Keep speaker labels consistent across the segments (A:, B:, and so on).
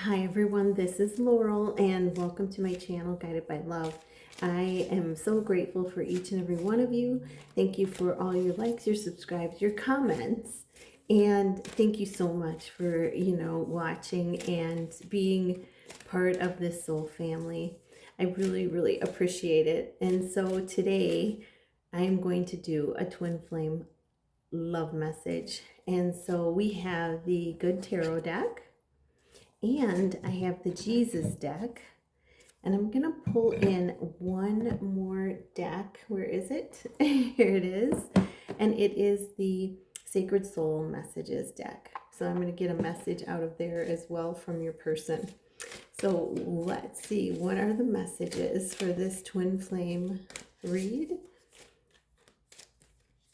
A: Hi everyone, this is Laurel and welcome to my channel Guided by Love. I am so grateful for each and every one of you. Thank you for all your likes, your subscribes, your comments, and thank you so much for, watching and being part of this soul family. I really appreciate it. And so today I am going to do a twin flame love message. And so we have the Good Tarot deck and I have the Jesus deck, and I'm going to pull in one more deck. Where is it? Here it is. And it is the Sacred Soul Messages deck. So I'm going to get a message out of there as well from your person. So let's see, what are the messages for this twin flame read?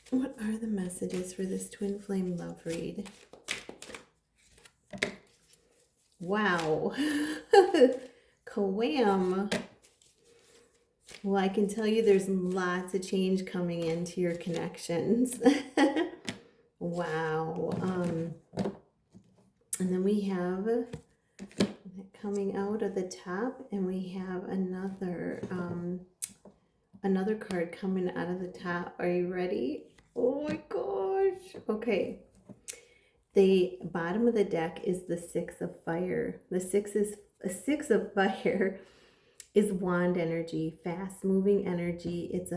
A: What are the messages for this twin flame love read? Wow. Kawam. Well, I can tell you there's lots of change coming into your connections. Wow. And then we have coming out of the top, and we have another card coming out of the top. Are you ready? Oh my gosh. Okay. The bottom of the deck is the Six of Fire. The Six of Fire is wand energy, fast moving energy. It's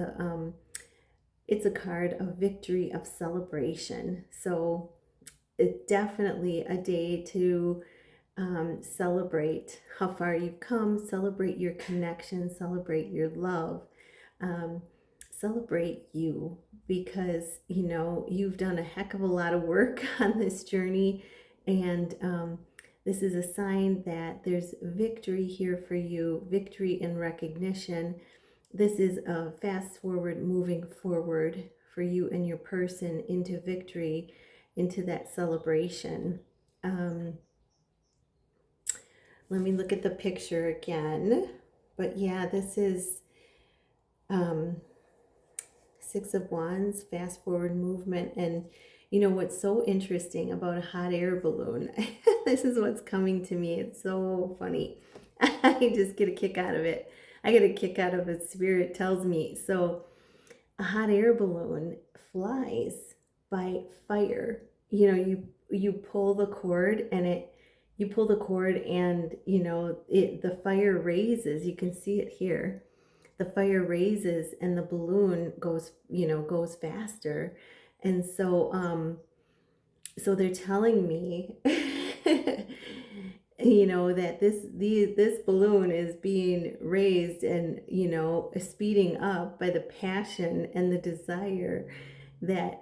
A: a card of victory, of celebration. So it's definitely a day to celebrate how far you've come, celebrate your connection, celebrate your love, um, celebrate you, because you've done a heck of a lot of work on this journey, and this is a sign that there's victory here for you, victory and recognition. This is a fast forward, moving forward for you and your person into victory, into that celebration. Let me look at the picture again. But yeah, this is Six of Wands, fast forward movement. And you know what's so interesting about a hot air balloon? This is what's coming to me. It's so funny. I just get a kick out of it. I get a kick out of it. Spirit tells me. So a hot air balloon flies by fire. You pull the cord, and the fire raises. You can see it here. The fire raises and the balloon goes faster. And so they're telling me that this balloon is being raised and speeding up by the passion and the desire that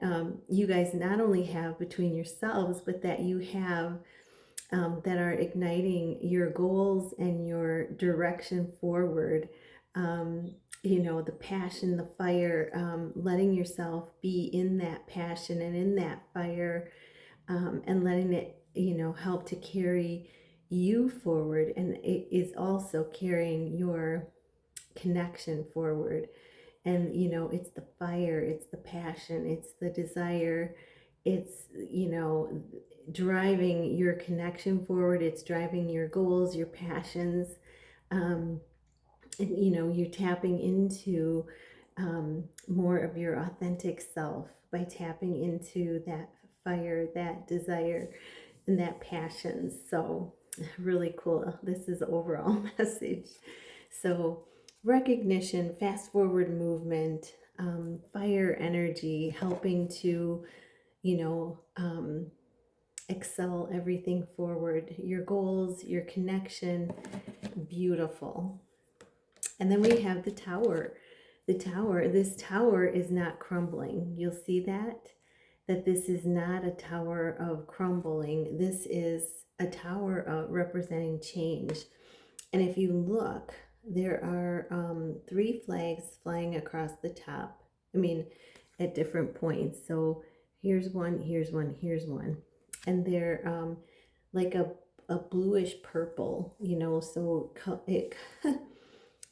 A: you guys not only have between yourselves, but that you have, that are igniting your goals and your direction forward. The passion, the fire, letting yourself be in that passion and in that fire, and letting it, help to carry you forward. And it is also carrying your connection forward. And, it's the fire, it's the passion, it's the desire, it's, driving your connection forward, it's driving your goals, your passions. And, you're tapping into more of your authentic self by tapping into that fire, that desire, and that passion. So really cool. This is the overall message. So recognition, fast forward movement, fire energy, helping to, you know, um, excel everything forward, your goals, your connection. Beautiful. And then we have the tower. This tower is not crumbling. You'll see that this is not a tower of crumbling. This is a tower of representing change. And if you look, there are 3 flags flying across the top. I mean, at different points. So here's one, here's one, here's one. And they're like a bluish purple, so it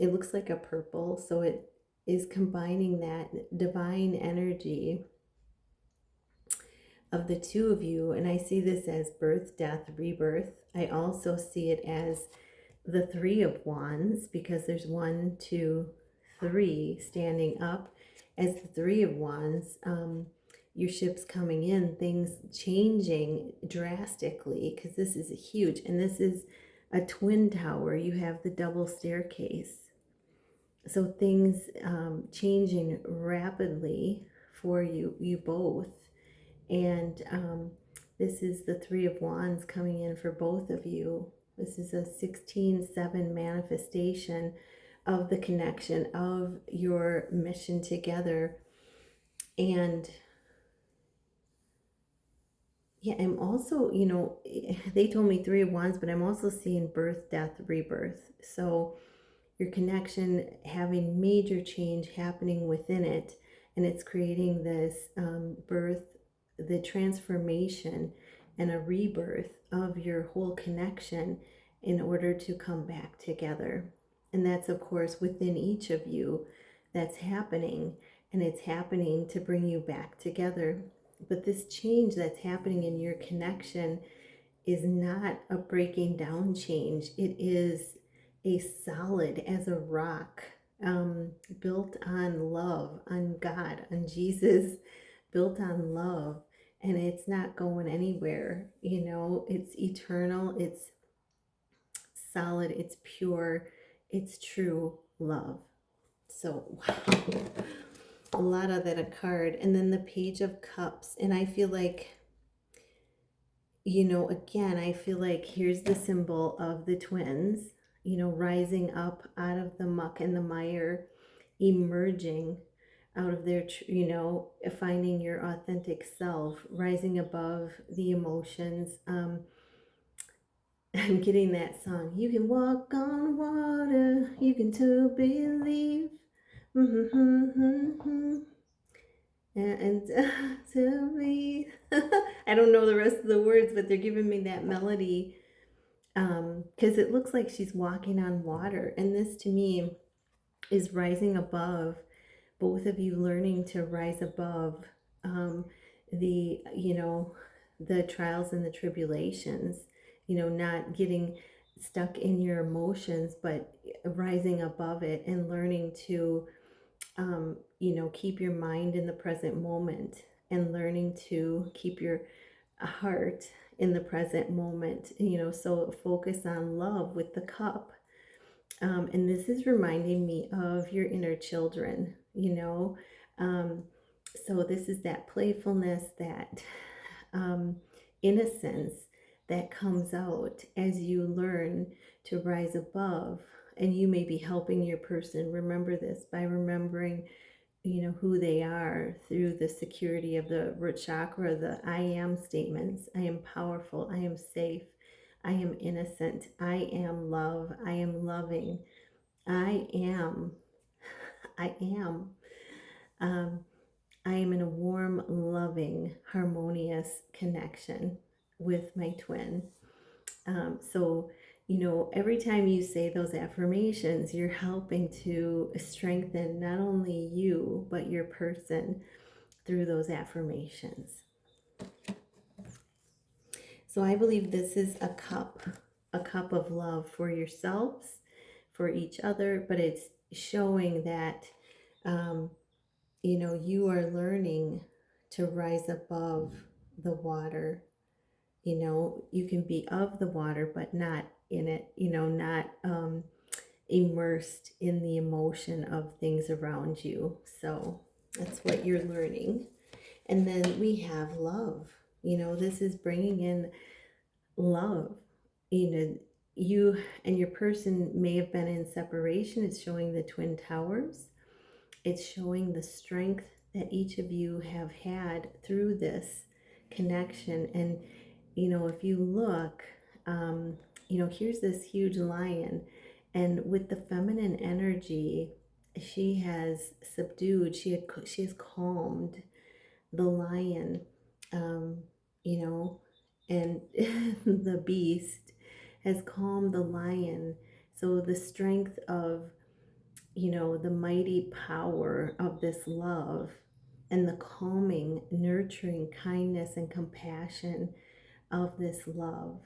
A: it looks like a purple. So it is combining that divine energy of the two of you. And I see this as birth, death, rebirth, I also see it as the Three of Wands, because there's one, two, three standing up as the Three of Wands. Your ship's coming in, things changing drastically, because this is a huge, and this is a twin tower. You have the double staircase. So things changing rapidly for you both. And this is the Three of Wands coming in for both of you. This is a 16-7 manifestation of the connection of your mission together. And yeah, I'm also, they told me Three of Wands, but I'm also seeing birth, death, rebirth. So your connection having major change happening within it, and it's creating this birth, the transformation and a rebirth of your whole connection in order to come back together. And that's, of course, within each of you that's happening, and it's happening to bring you back together. But this change that's happening in your connection is not a breaking down change. It is a solid as a rock, built on love, on God, on Jesus, built on love. And it's not going anywhere. It's eternal, it's solid, it's pure, it's true love. So, wow, a lot of that a card. And then the Page of Cups. And I feel like, again, I feel like here's the symbol of the twins, rising up out of the muck and the mire, emerging out of their, finding your authentic self, rising above the emotions. I'm getting that song. You can walk on water, you can too believe. Mm-hmm. And to me, I don't know the rest of the words, but they're giving me that melody, because it looks like she's walking on water. And this to me is rising above, both of you learning to rise above the, the trials and the tribulations, not getting stuck in your emotions, but rising above it and learning to keep your mind in the present moment, and learning to keep your heart in the present moment, so focus on love with the cup. And this is reminding me of your inner children, Um, so this is that playfulness, that innocence that comes out as you learn to rise above. And you may be helping your person remember this by remembering, who they are through the security of the root chakra, the I am statements. I am powerful. I am safe. I am innocent. I am love. I am loving. I am. I am. Um, I am in a warm, loving, harmonious connection with my twin. So, every time you say those affirmations, you're helping to strengthen not only you, but your person through those affirmations. So I believe this is a cup of love for yourselves, for each other, but it's showing that, you are learning to rise above the water. You can be of the water, but not in it, not immersed in the emotion of things around you. So that's what you're learning. And then we have love. This is bringing in love. You and your person may have been in separation. It's showing the twin towers. It's showing the strength that each of you have had through this connection. And, if you look, here's this huge lion. And with the feminine energy, she has subdued, she has calmed the lion, um, you know, and the beast has calmed the lion. So the strength of, the mighty power of this love, and the calming, nurturing kindness and compassion of this love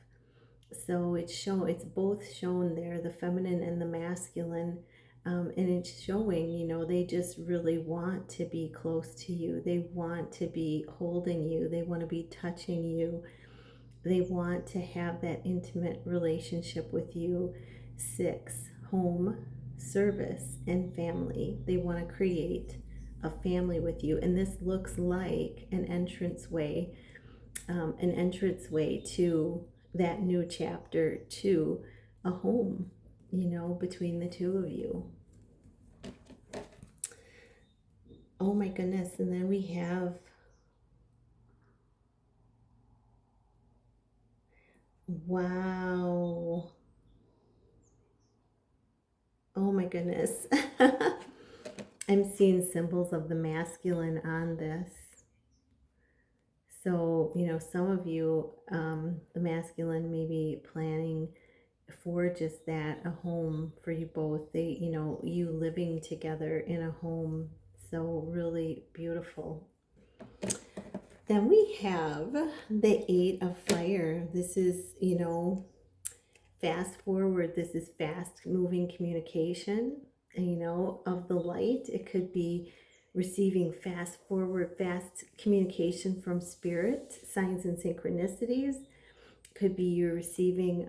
A: So it's both shown there, the feminine and the masculine. And it's showing, they just really want to be close to you. They want to be holding you. They want to be touching you. They want to have that intimate relationship with you. 6, home, service, and family. They want to create a family with you. And this looks like an entranceway to that new chapter, to a home, between the two of you. Oh my goodness. And then we have, wow. Oh my goodness. I'm seeing symbols of the masculine on this. So, some of you, the masculine may be planning for just that, a home for you both. You living together in a home. So really beautiful. Then we have the 8 of fire. This is, fast forward. This is fast moving communication, of the light. It could be receiving fast forward, fast communication from spirit, signs and synchronicities. Could be you're receiving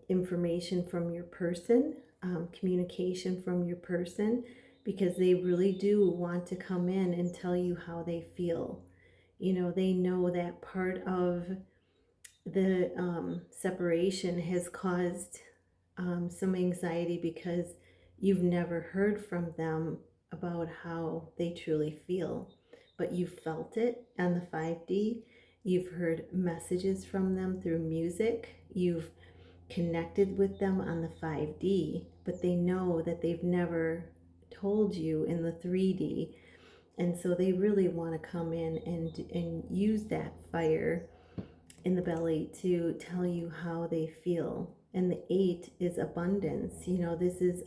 A: information from your person, communication from your person, because they really do want to come in and tell you how they feel. They know that part of the separation has caused some anxiety because you've never heard from them about how they truly feel, but you felt it on the 5D. You've heard messages from them through music. You've connected with them on the 5D, but they know that they've never told you in the 3D. And so they really want to come in and use that fire in the belly to tell you how they feel. And the 8 is abundance. This is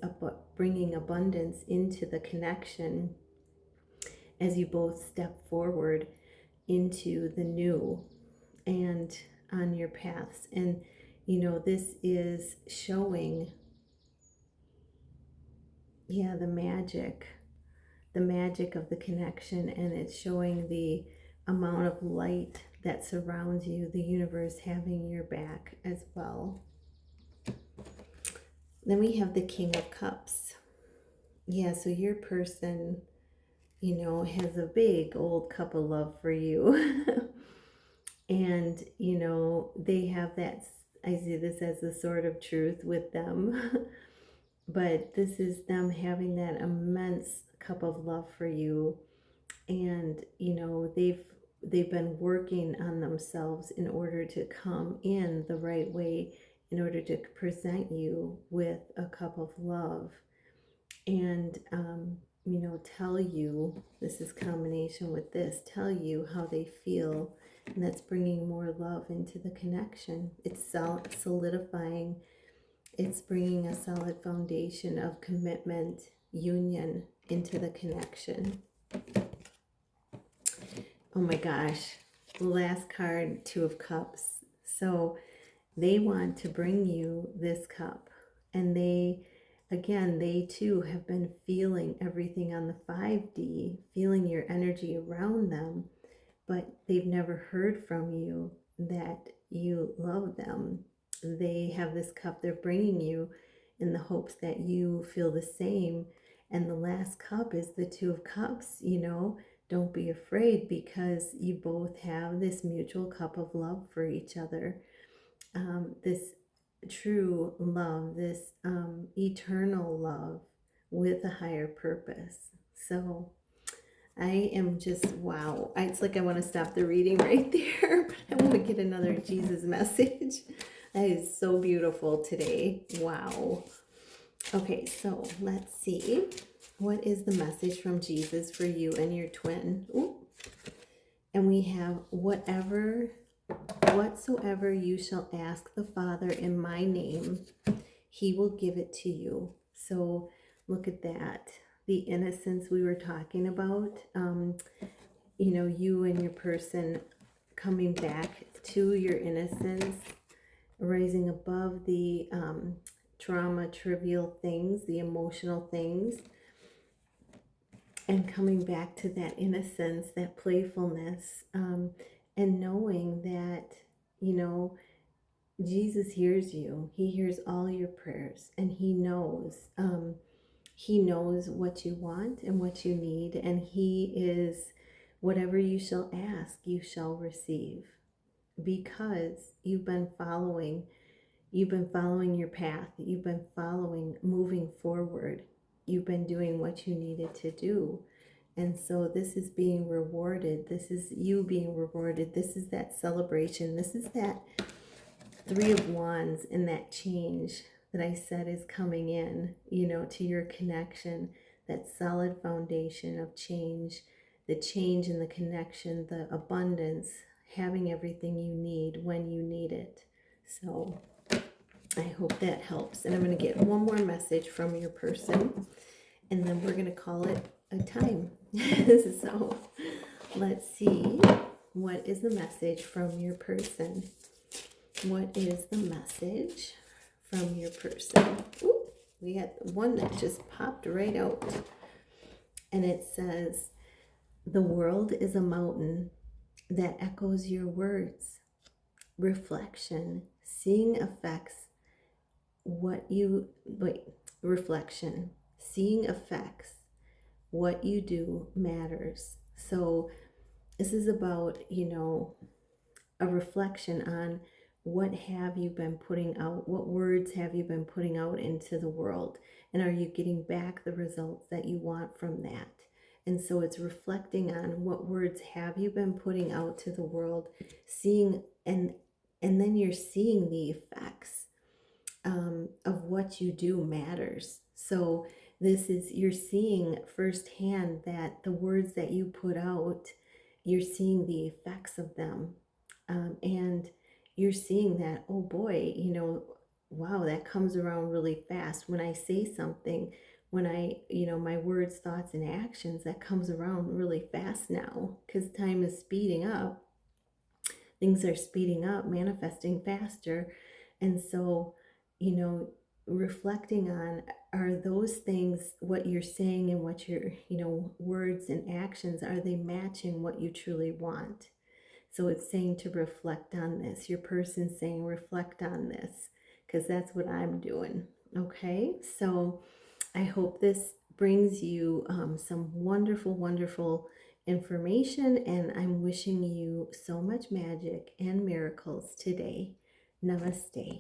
A: bringing abundance into the connection as you both step forward into the new and on your paths. And, this is showing, the magic of the connection, and it's showing the amount of light that surrounds you, the universe having your back as well. Then we have the King of Cups. Yeah, so your person, has a big old cup of love for you. And, they have that, I see this as the sword of truth with them. But this is them having that immense cup of love for you. And, they've been working on themselves in order to come in the right way, in order to present you with a cup of love. And tell you, this is combination with this, tell you how they feel, and that's bringing more love into the connection. It's solidifying, it's bringing a solid foundation of commitment, union into the connection. Oh my gosh, last card, 2 of Cups. So they want to bring you this cup, and they too have been feeling everything on the 5D, feeling your energy around them, but they've never heard from you that you love them. They have this cup they're bringing you in the hopes that you feel the same. And the last cup is the 2 of Cups. Don't be afraid, because you both have this mutual cup of love for each other. This true love, this eternal love with a higher purpose. So I am just, wow. It's like I want to stop the reading right there, but I want to get another Jesus message. That is so beautiful today. Wow. Okay, so let's see. What is the message from Jesus for you and your twin? Ooh. And we have whatsoever you shall ask the Father in my name, he will give it to you. So look at that. The innocence we were talking about, you and your person coming back to your innocence, rising above the trauma, trivial things, the emotional things, and coming back to that innocence, that playfulness, and knowing that, you know, Jesus hears you. He hears all your prayers, and he knows what you want and what you need, and he is whatever you shall ask, you shall receive, because you've been following your path, you've been moving forward, you've been doing what you needed to do. And so this is being rewarded. This is you being rewarded. This is that celebration. This is that Three of Wands and that change that I said is coming in, to your connection, that solid foundation of change, the change in the connection, the abundance, having everything you need when you need it. So I hope that helps. And I'm going to get one more message from your person, and then we're going to call it a time. So let's see. What is the message from your person? What is the message from your person? Ooh, we got one that just popped right out. And it says, the world is a mountain that echoes your words. Reflection. Seeing affects reflection. Seeing affects what you do matters. So this is about, a reflection on what have you been putting out, what words have you been putting out into the world, and are you getting back the results that you want from that? And so it's reflecting on what words have you been putting out to the world, seeing, and then you're seeing the effects of what you do matters. So you're seeing firsthand that the words that you put out, you're seeing the effects of them. And you're seeing that, oh boy, wow, that comes around really fast. When I say something, when my words, thoughts, and actions, that comes around really fast now, because time is speeding up. Things are speeding up, manifesting faster. And so, reflecting on, are those things, what you're saying and what your, words and actions, are they matching what you truly want? So it's saying to reflect on this. Your person's saying reflect on this, because that's what I'm doing. Okay, so I hope this brings you some wonderful, wonderful information, and I'm wishing you so much magic and miracles today. Namaste.